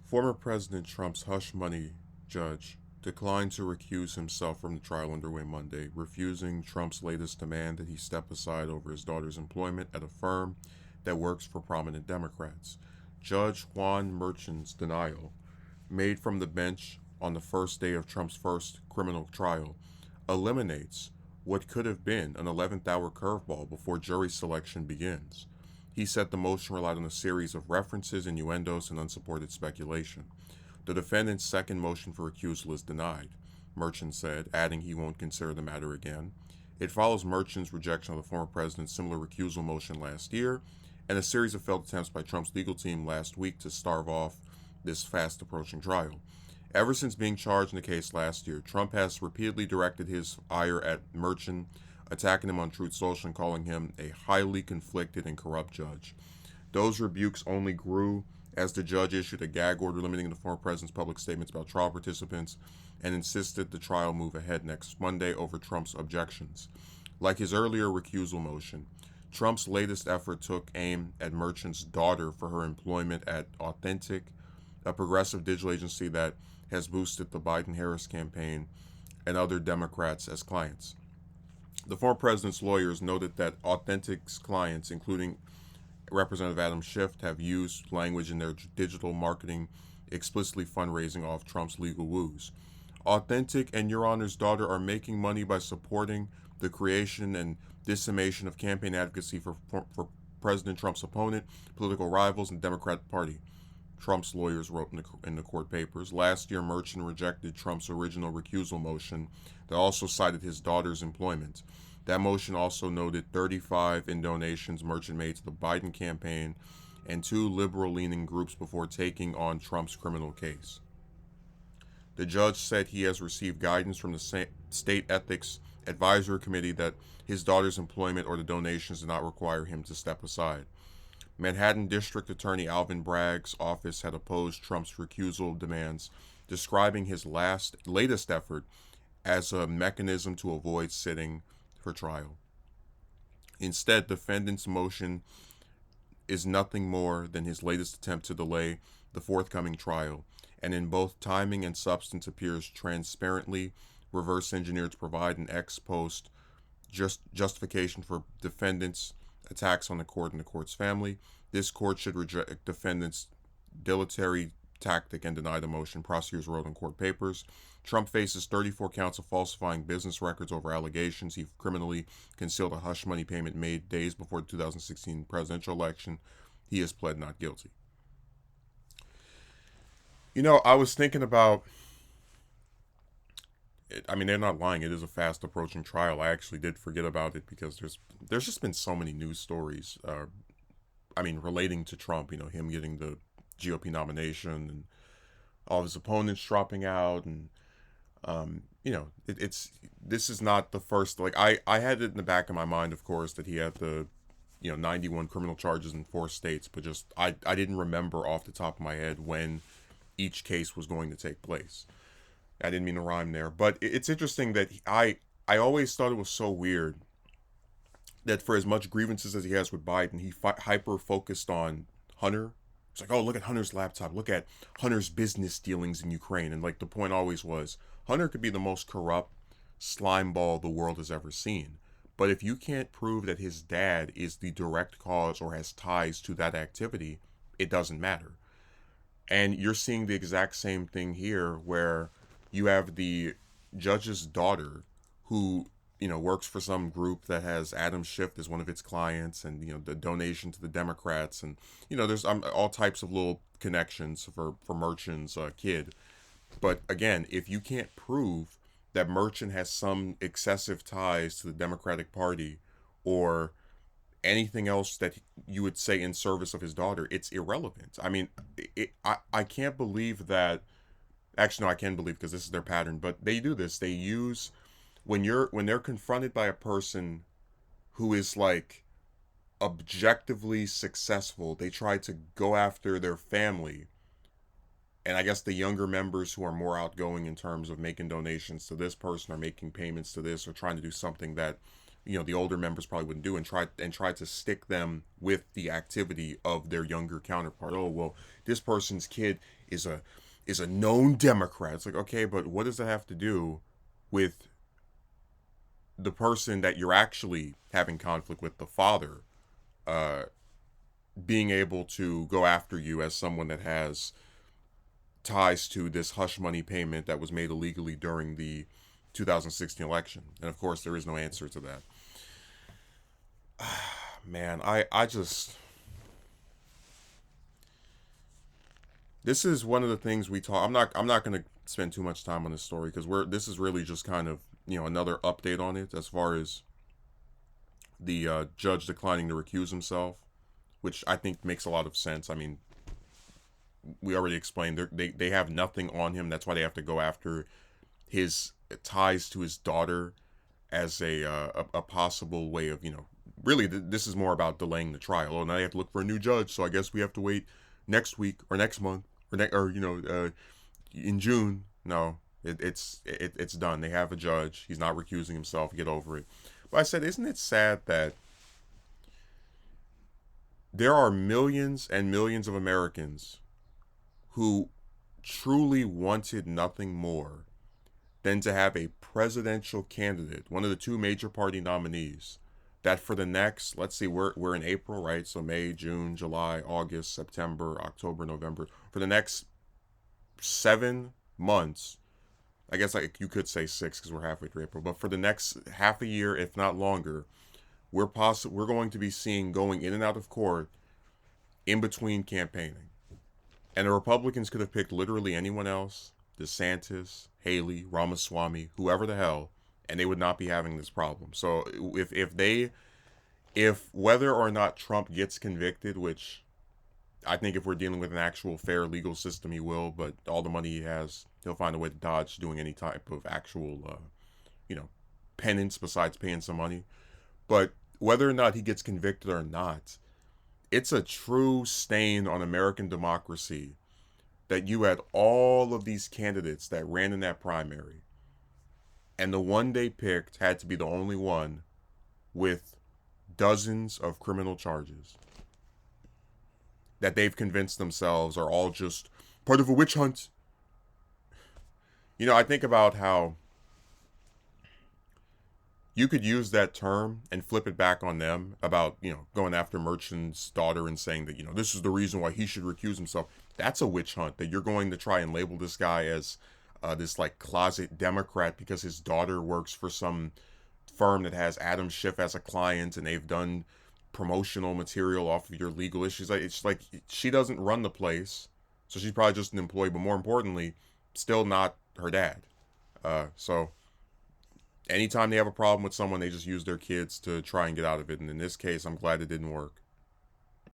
Former President Trump's hush money judge declined to recuse himself from the trial underway Monday, refusing Trump's latest demand that he step aside over his daughter's employment at a firm that works for prominent Democrats. Judge Juan Merchan's denial, made from the bench on the first day of Trump's first criminal trial, eliminates what could have been an 11th hour curveball before jury selection begins. He said the motion relied on a series of references, innuendos, and unsupported speculation. The defendant's second motion for recusal is denied, Merchant said, adding he won't consider the matter again. It follows Merchant's rejection of the former president's similar recusal motion last year and a series of failed attempts by Trump's legal team last week to stave off this fast approaching trial. Ever since being charged in the case last year, Trump has repeatedly directed his ire at Merchant, attacking him on Truth Social and calling him a highly conflicted and corrupt judge. Those rebukes only grew as the judge issued a gag order limiting the former president's public statements about trial participants and insisted the trial move ahead next Monday over Trump's objections. Like his earlier recusal motion, Trump's latest effort took aim at Merchant's daughter for her employment at Authentic, a progressive digital agency that has boosted the Biden-Harris campaign and other Democrats as clients. The former president's lawyers noted that Authentic's clients, including Representative Adam Schiff, have used language in their digital marketing explicitly fundraising off Trump's legal woes. Authentic and Your Honor's daughter are making money by supporting the creation and dissemination of campaign advocacy for President Trump's opponent, political rivals, and Democrat Party, Trump's lawyers wrote in the court papers. Last year, Merchant rejected Trump's original recusal motion that also cited his daughter's employment. That motion also noted 35 in donations Merchant made to the Biden campaign and two liberal-leaning groups before taking on Trump's criminal case. The judge said he has received guidance from the State Ethics Advisory Committee that his daughter's employment or the donations do not require him to step aside. Manhattan District Attorney Alvin Bragg's office had opposed Trump's recusal demands, describing his latest effort as a mechanism to avoid sitting for trial. Instead, defendant's motion is nothing more than his latest attempt to delay the forthcoming trial, and in both timing and substance appears transparently reverse engineered to provide an ex post justification for defendants' attacks on the court and the court's family. This court should reject defendants' dilatory tactic and deny the motion, prosecutors wrote in court papers. Trump faces 34 counts of falsifying business records over allegations he criminally concealed a hush money payment made days before the 2016 presidential election. He has pled not guilty. I was thinking about it. I mean, they're not lying. It is a fast approaching trial. I actually did forget about it because there's just been so many news stories. Relating to Trump. Him getting the GOP nomination and all of his opponents dropping out, and this is not the first. Like I had it in the back of my mind, of course, that he had the 91 criminal charges in 4 states, but just I didn't remember off the top of my head when each case was going to take place. I didn't mean to rhyme there, but it's interesting that I always thought it was so weird that for as much grievances as he has with Biden, he hyper focused on Hunter. It's like, oh, look at Hunter's laptop. Look at Hunter's business dealings in Ukraine. And like the point always was, Hunter could be the most corrupt slime ball the world has ever seen. But if you can't prove that his dad is the direct cause or has ties to that activity, it doesn't matter. And you're seeing the exact same thing here where you have the judge's daughter who works for some group that has Adam Schiff as one of its clients, and the donation to the Democrats, and there's all types of little connections for Merchant's kid. But again, if you can't prove that Merchant has some excessive ties to the Democratic Party or anything else that you would say in service of his daughter, it's irrelevant. I mean, I can't believe that. Actually, no, I can believe because this is their pattern. But they do this. They use when they're confronted by a person who is like objectively successful, they try to go after their family. And I guess the younger members who are more outgoing in terms of making donations to this person or making payments to this or trying to do something that the older members probably wouldn't do, and try to stick them with the activity of their younger counterpart. Oh well, this person's kid is a known Democrat. It's like, okay, but what does that have to do with the person that you're actually having conflict with, the father, uh, being able to go after you as someone that has ties to this hush money payment that was made illegally during the 2016 election? And of course, there is no answer to that. Man, I just, this is one of the things we talk. I'm not going to spend too much time on this story because this is really just kind of another update on it as far as the judge declining to recuse himself, which I think makes a lot of sense. I mean, we already explained they have nothing on him. That's why they have to go after his ties to his daughter as a possible way of really this is more about delaying the trial. Oh, now they have to look for a new judge, so I guess we have to wait next week or next month or in June. No, it's done. They have a judge. He's not recusing himself. Get over it. But I said, isn't it sad that there are millions and millions of Americans who truly wanted nothing more than to have a presidential candidate, one of the two major party nominees, that for the next, let's see, we're in April, right? So May, June, July, August, September, October, November. For the next 7 months, I guess like you could say 6 because we're halfway through April, but for the next half a year, if not longer, we're going to be seeing going in and out of court in between campaigning. And the Republicans could have picked literally anyone else, DeSantis, Haley, Ramaswamy, whoever the hell, and they would not be having this problem. So if whether or not Trump gets convicted, which I think if we're dealing with an actual fair legal system, he will, but all the money he has, he'll find a way to dodge doing any type of actual, penance besides paying some money. But whether or not he gets convicted or not, it's a true stain on American democracy that you had all of these candidates that ran in that primary, and the one they picked had to be the only one with dozens of criminal charges that they've convinced themselves are all just part of a witch hunt. I think about how you could use that term and flip it back on them about, going after Merchant's daughter and saying that, this is the reason why he should recuse himself. That's a witch hunt, that you're going to try and label this guy as this like closet Democrat because his daughter works for some firm that has Adam Schiff as a client and they've done promotional material off of your legal issues. It's like she doesn't run the place, so she's probably just an employee, but more importantly, still not her dad. So anytime they have a problem with someone, they just use their kids to try and get out of it. And in this case, I'm glad it didn't work.